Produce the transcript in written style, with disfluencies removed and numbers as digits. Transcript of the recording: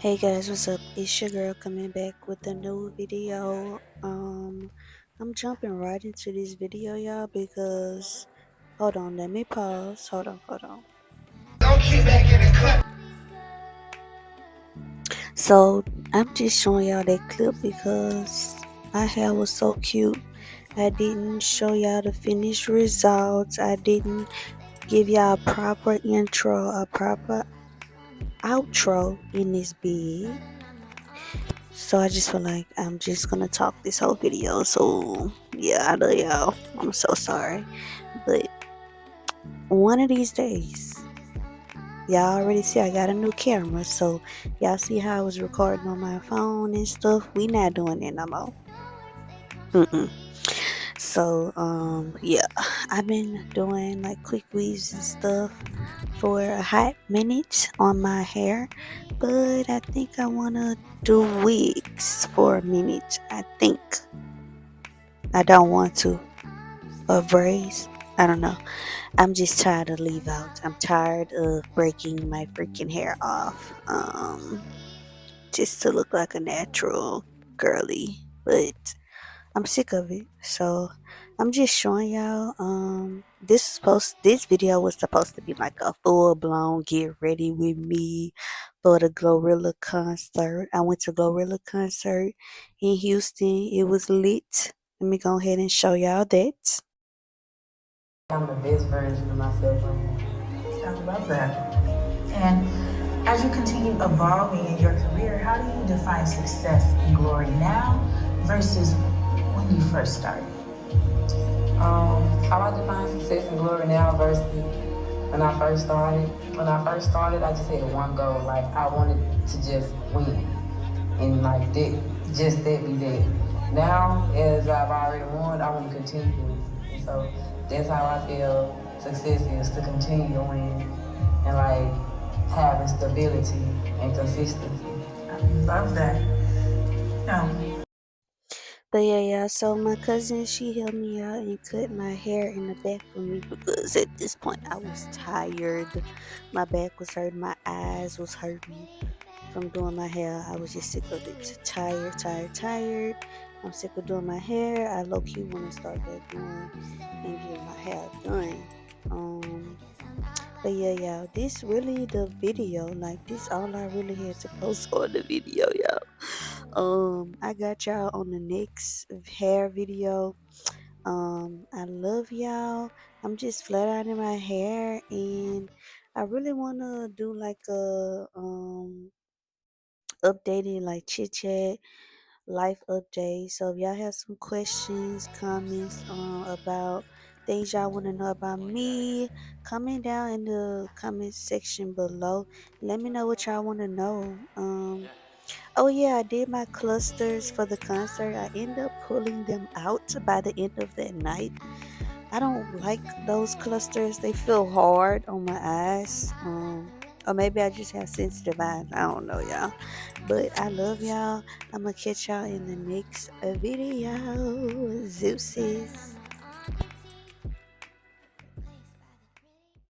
Hey guys, what's up? It's your girl coming back with a new video. I'm jumping right into this video, y'all, because hold on, let me pause. Hold on. Don't get back in the cut. So I'm just showing y'all that clip because my hair was so cute. I didn't show y'all the finished results. I didn't give y'all a proper intro, a proper outro in this vid. So I just feel like I'm just gonna talk this whole video. So yeah, I love y'all. I'm so sorry. But one of these days, y'all already see I got a new camera. So y'all see how I was recording on my phone and stuff. We not doing that no more. Mm-mm. So yeah, I've been doing like quick weaves and stuff for a hot minute on my hair, but I think I wanna do wigs for a minute. I don't want to. Or braids. I don't know. I'm just tired of leave out. I'm tired of breaking my freaking hair off. Just to look like a natural girly. But I'm sick of it. So I'm just showing y'all. This video was supposed to be like a full blown get ready with me for the Glorilla concert. I went to Glorilla concert in Houston. It was lit. Let me go ahead and show y'all that. I'm the best version of myself right now. I love that. And as you continue evolving in your career, how do you define success and glory now versus when you first started? How I define success and glory now versus when I first started. When I first started, I just had one goal. Like I wanted to just win, and like that, just that be that. Now, as I've already won, I want to continue to win. And so that's how I feel success is to continue to win and like having stability and consistency. I love that. But yeah, so my cousin, she helped me out and cut my hair in the back for me because at this point I was tired. My back was hurting, my eyes was hurting from doing my hair. I was just sick of it. Tired. I'm sick of doing my hair. I low key want to start back doing and getting my hair done. But yeah, y'all, this really the video. Like this all I really had to post on the video, y'all. I got y'all on the next hair video. I love y'all. I'm just flat ironing my hair and I really wanna do like a updating like chit chat life update. So if y'all have some questions, comments about things y'all want to know about me, comment down in the comment section below. Let me know what y'all want to know. Oh yeah, I did my clusters for the concert. I ended up pulling them out by the end of that night. I don't like those clusters. They feel hard on my eyes. Or maybe I just have sensitive eyes. I don't know, y'all. But I love y'all. I'm gonna catch y'all in the next video. Zeus's.